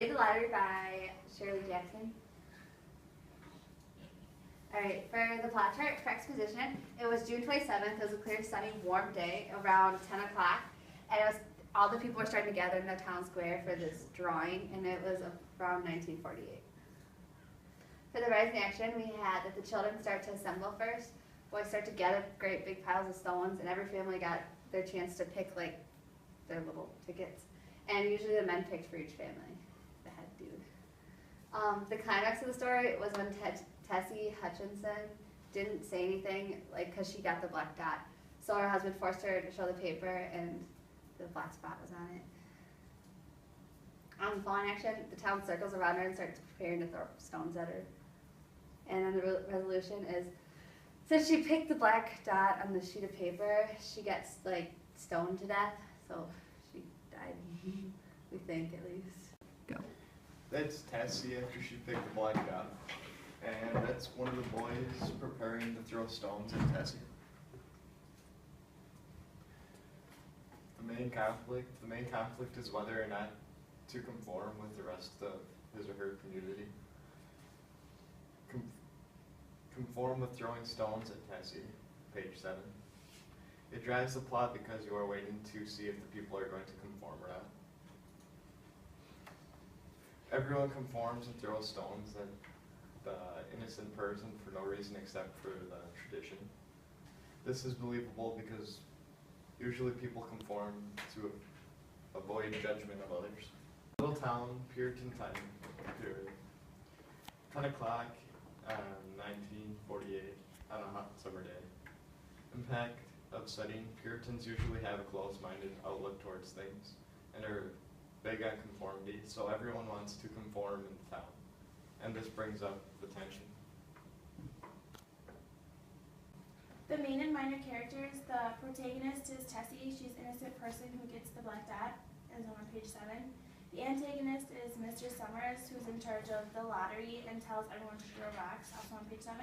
The Lottery by Shirley Jackson. Alright, for the plot chart for exposition, it was June 27th. It was a clear, sunny, warm day around 10 o'clock. And it was all the people were starting to gather in the town square for this drawing, and it was around 1948. For the rising action, we had that the children start to assemble first. Boys start to gather great big piles of stones, and every family got their chance to pick like their little tickets. And usually the men picked for each family. The head dude. The climax of the story was when Tessie Hutchinson didn't say anything, like, because she got the black dot. So her husband forced her to show the paper, and the black spot was on it. On the falling action, the town circles around her and starts preparing to throw stones at her. And then the resolution is, since she picked the black dot on the sheet of paper, she gets, like, stoned to death. So she died, we think, at least. Go. That's Tessie after she picked the black dot. And that's one of the boys preparing to throw stones at Tessie. The main conflict is whether or not to conform with the rest of his or her community. Conform with throwing stones at Tessie, page 7. It drives the plot because you are waiting to see if the people are going to conform or not. Everyone conforms and throws stones at the innocent person for no reason except for the tradition. This is believable because usually people conform to avoid judgment of others. Little town, Puritan time period. 10 o'clock, 1948, on a hot summer day. Impact of studying. Puritans usually have a closed-minded outlook towards things and are big on conformity, so everyone wants to conform in the town. And this brings up the tension. The main and minor characters, the protagonist is Tessie. She's an innocent person who gets the black dot, as on page 7. The antagonist is Mr. Summers, who's in charge of the lottery and tells everyone to throw rocks, also on page 7.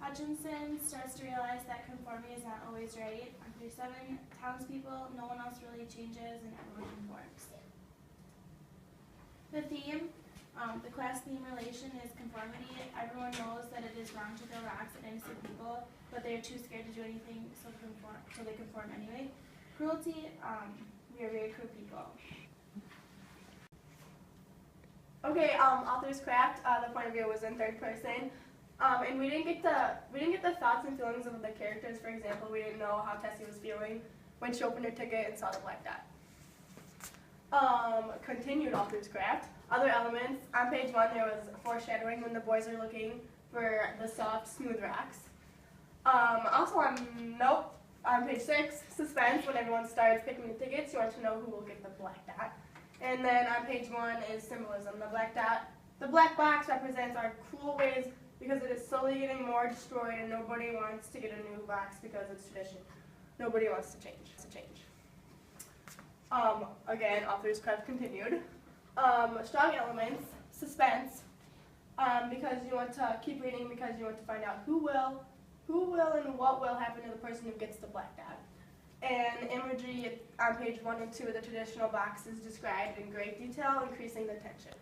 Hutchinson starts to realize that conformity is not always right, on page 7. Townspeople, no one else really changes and everyone conforms. The theme, the class theme relation is conformity. Everyone knows that it is wrong to throw rocks at innocent people, but they're too scared to do anything, so they conform anyway. Cruelty, we are very cruel people. Okay, author's craft. The point of view was in third person, and we didn't get the thoughts and feelings of the characters. For example, we didn't know how Tessie was feeling when she opened her ticket and saw the black dot. Continued author's craft. Other elements. On page 1, there was foreshadowing when the boys are looking for the soft, smooth rocks. Also on page 6, suspense. When everyone starts picking the tickets, you want to know who will get the black dot. And then on page 1 is symbolism. The black dot. The black box represents our cruel ways because it is slowly getting more destroyed, and nobody wants to get a new box because it's tradition. Nobody wants to change. Again, author's craft continued. Strong elements, suspense, because you want to keep reading because you want to find out who will and what will happen to the person who gets the black dot. And imagery on page 1 and 2 of the traditional box is described in great detail, increasing the tension.